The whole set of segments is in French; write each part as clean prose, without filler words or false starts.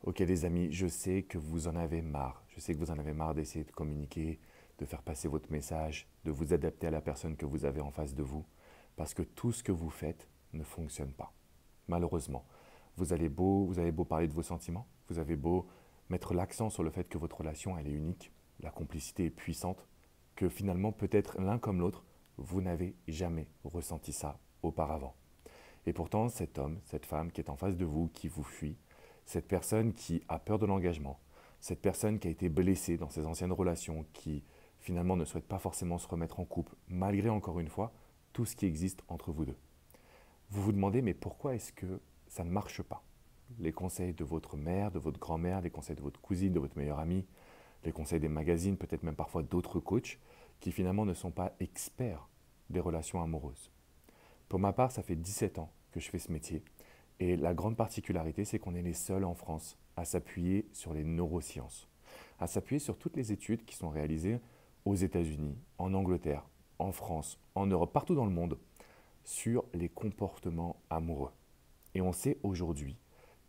Ok les amis, je sais que vous en avez marre. Je sais que vous en avez marre d'essayer de communiquer, de faire passer votre message, de vous adapter à la personne que vous avez en face de vous. Parce que tout ce que vous faites ne fonctionne pas. Malheureusement. Vous avez beau parler de vos sentiments, vous avez beau mettre l'accent sur le fait que votre relation elle est unique, la complicité est puissante, que finalement peut-être l'un comme l'autre, vous n'avez jamais ressenti ça auparavant. Et pourtant, cet homme, cette femme qui est en face de vous, qui vous fuit, cette personne qui a peur de l'engagement, cette personne qui a été blessée dans ses anciennes relations, qui finalement ne souhaite pas forcément se remettre en couple, malgré encore une fois tout ce qui existe entre vous deux. Vous vous demandez, mais pourquoi est-ce que ça ne marche pas? Les conseils de votre mère, de votre grand-mère, les conseils de votre cousine, de votre meilleure amie, les conseils des magazines, peut-être même parfois d'autres coachs, qui finalement ne sont pas experts des relations amoureuses. Pour ma part, ça fait 17 ans que je fais ce métier. Et la grande particularité, c'est qu'on est les seuls en France à s'appuyer sur les neurosciences, à s'appuyer sur toutes les études qui sont réalisées aux États-Unis, en Angleterre, en France, en Europe, partout dans le monde, sur les comportements amoureux. Et on sait aujourd'hui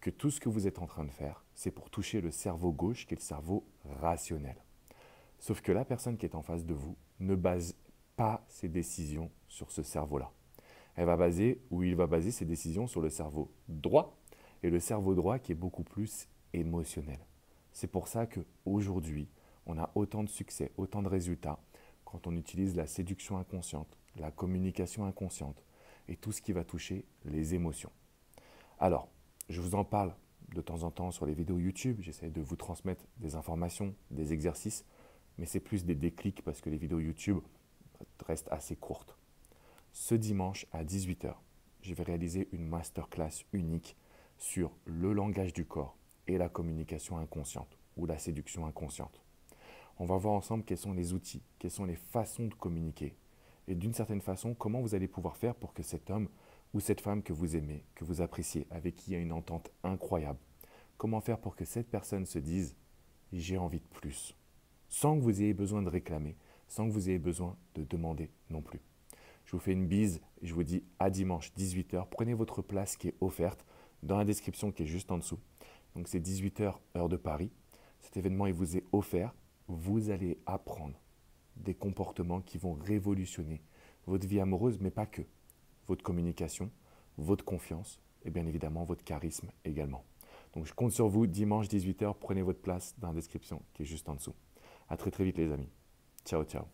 que tout ce que vous êtes en train de faire, c'est pour toucher le cerveau gauche, qui est le cerveau rationnel. Sauf que la personne qui est en face de vous ne base pas ses décisions sur ce cerveau-là. Elle va baser, ou il va baser ses décisions sur le cerveau droit, et le cerveau droit qui est beaucoup plus émotionnel. C'est pour ça qu'aujourd'hui, on a autant de succès, autant de résultats quand on utilise la séduction inconsciente, la communication inconsciente et tout ce qui va toucher les émotions. Alors, je vous en parle de temps en temps sur les vidéos YouTube, j'essaie de vous transmettre des informations, des exercices, mais c'est plus des déclics parce que les vidéos YouTube restent assez courtes. Ce dimanche à 18 h, je vais réaliser une masterclass unique sur le langage du corps et la communication inconsciente ou la séduction inconsciente. On va voir ensemble quels sont les outils, quelles sont les façons de communiquer et d'une certaine façon, comment vous allez pouvoir faire pour que cet homme ou cette femme que vous aimez, que vous appréciez, avec qui il y a une entente incroyable, comment faire pour que cette personne se dise « j'ai envie de plus », sans que vous ayez besoin de réclamer, sans que vous ayez besoin de demander non plus. Je vous fais une bise et je vous dis à dimanche 18 h. Prenez votre place qui est offerte dans la description qui est juste en dessous. Donc c'est 18 h heure de Paris. Cet événement il vous est offert. Vous allez apprendre des comportements qui vont révolutionner votre vie amoureuse, mais pas que. Votre communication, votre confiance et bien évidemment votre charisme également. Donc je compte sur vous dimanche 18 h. Prenez votre place dans la description qui est juste en dessous. À très très vite les amis. Ciao ciao.